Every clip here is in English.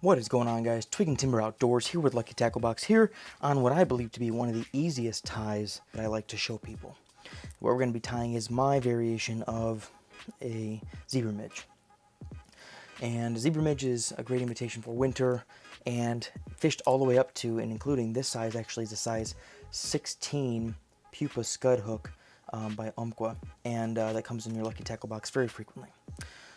What is going on, guys? Tweaking Timber Outdoors here with Lucky Tackle Box here on what I believe to be one of the easiest ties that I like to show people. What we're going to be tying is my variation of a zebra midge. And zebra midge is a great imitation for winter and fished all the way up to and including this size actually is a size 16 pupa scud hook by Umpqua, and that comes in your Lucky Tackle Box very frequently.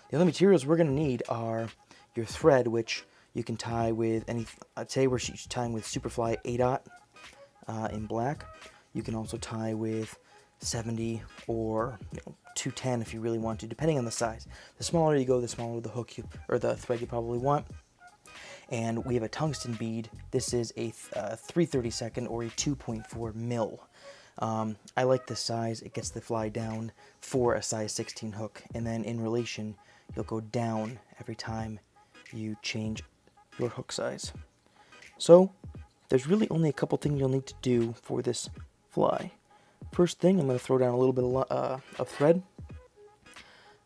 The other materials we're going to need are your thread, which you can tie with any, I'd say we're tying with Superfly 8/0 in black. You can also tie with 70 or 210 if you really want to, depending on the size. The smaller you go, the smaller the hook or the thread you probably want. And we have a tungsten bead. This is a 3/32 or a 2.4 mil. I like this size. It gets the fly down for a size 16 hook, and then in relation, you'll go down every time you change your hook size. So there's really only a couple things you'll need to do for this fly. First thing, I'm going to throw down a little bit of thread.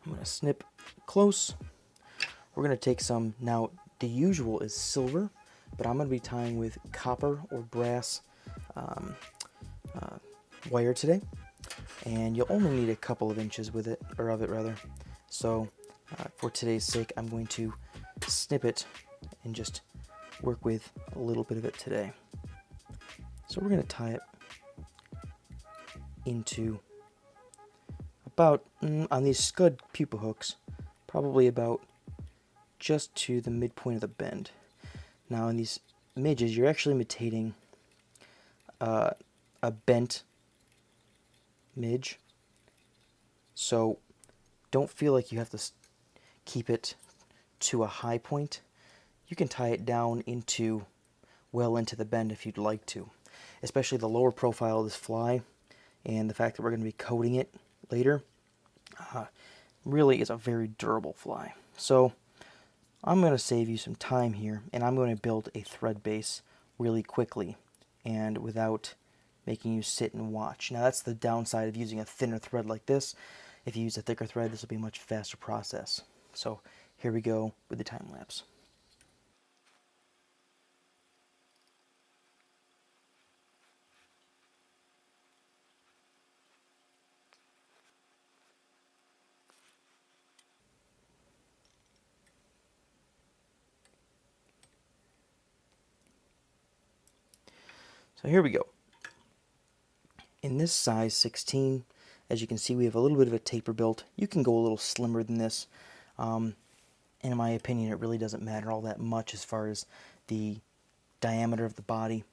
I'm going to snip close. We're going to take some, now the usual is silver, but I'm going to be tying with copper or brass wire today, and you'll only need a couple of inches with it, or of it rather. So for today's sake, I'm going to snip it and just work with a little bit of it today. So we're going to tie it into about, on these scud pupa hooks, probably about just to the midpoint of the bend. Now in these midges, you're actually imitating a bent midge, so don't feel like you have to keep it to a high point. You can tie it down into, well into the bend if you'd like to, especially the lower profile of this fly and the fact that we're going to be coating it later really is a very durable fly. So I'm going to save you some time here, and I'm going to build a thread base really quickly and without making you sit and watch. Now that's the downside of using a thinner thread like this. If you use a thicker thread, this will be a much faster process. So here we go with the time lapse. So here we go. In this size 16, as you can see, we have a little bit of a taper built. You can go a little slimmer than this. And in my opinion, it really doesn't matter all that much as far as the diameter of the body,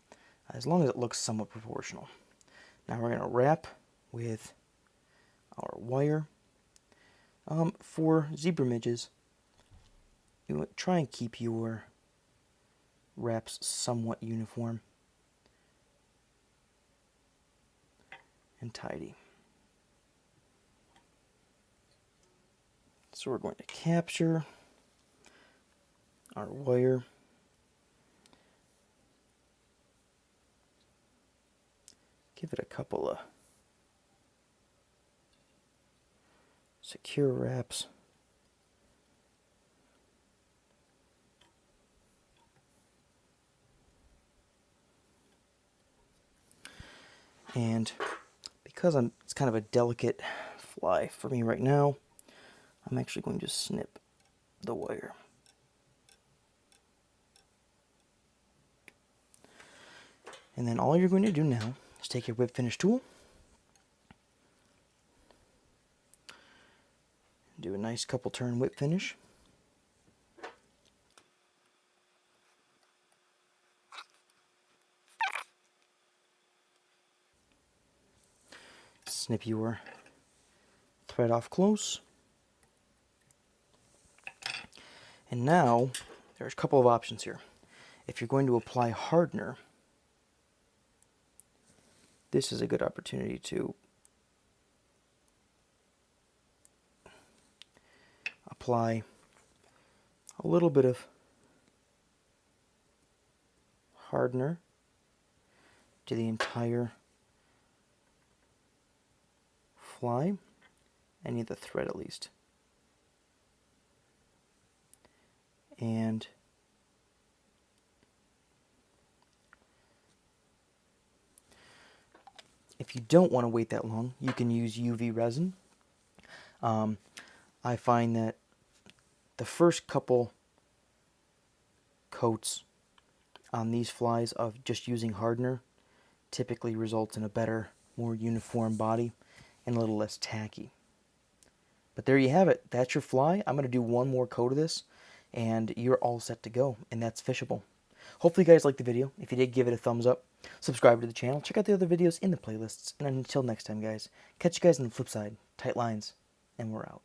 as long as it looks somewhat proportional. Now we're going to wrap with our wire. For zebra midges, you try and keep your wraps somewhat uniform and tidy. So we're going to capture our wire, give it a couple of secure wraps, and because it's kind of a delicate fly for me right now, I'm actually going to snip the wire. And then all you're going to do now is take your whip finish tool, do a nice couple turn whip finish. Snip your thread off close. And now, there's a couple of options here. If you're going to apply hardener, this is a good opportunity to apply a little bit of hardener to the entire fly, any of the thread at least. And If you don't want to wait that long, you can use UV resin. I find that the first couple coats on these flies of just using hardener typically results in a better, more uniform body and a little less tacky. But there you have it. That's your fly. I'm going to do one more coat of this, and you're all set to go, and that's fishable. Hopefully you guys liked the video. If you did, give it a thumbs up. Subscribe to the channel. Check out the other videos in the playlists. And until next time, guys, catch you guys on the flip side. Tight lines, and we're out.